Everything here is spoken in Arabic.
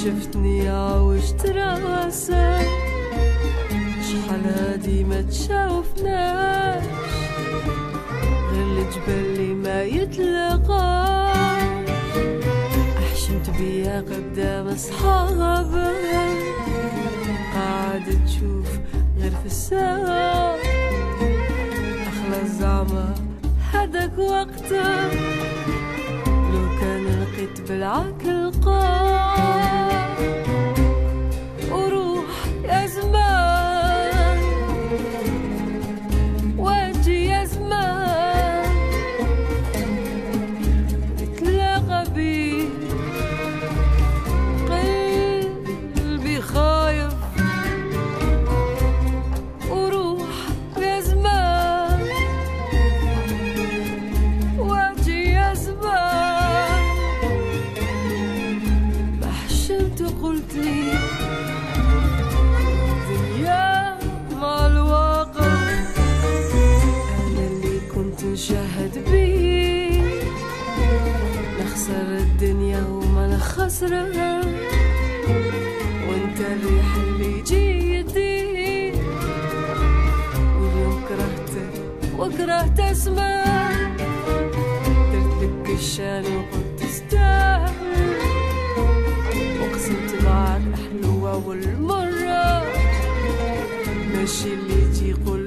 شفتني عوجت راسك، شحال هادي ما تشوفناش، غير الجبل اللي ما يتلقاش. أحشمت بيا قدام صحابك، قاعد تشوف غير في الساعة، أخلص زعما هداك وقتك، لو كان لقيت بالعقل قاع. وروح يا زمان واجي يا زمان، نتلاقى بيك قلبي خايف. وروح يا زمان واجي يا زمان، بحشمت وقلت لي الدنيا مع الواقع، أنا اللي كنت نشاهد بيه، نخسر الدنيا وما نخسرها، وانت الريح اللي يجي يدي، واليوم كرهتك وكرهت اسمع، درتلك الشان وقلت تستاهل، وقسمت معاك الحلوة والمرة، ماشي اللي يجي يقول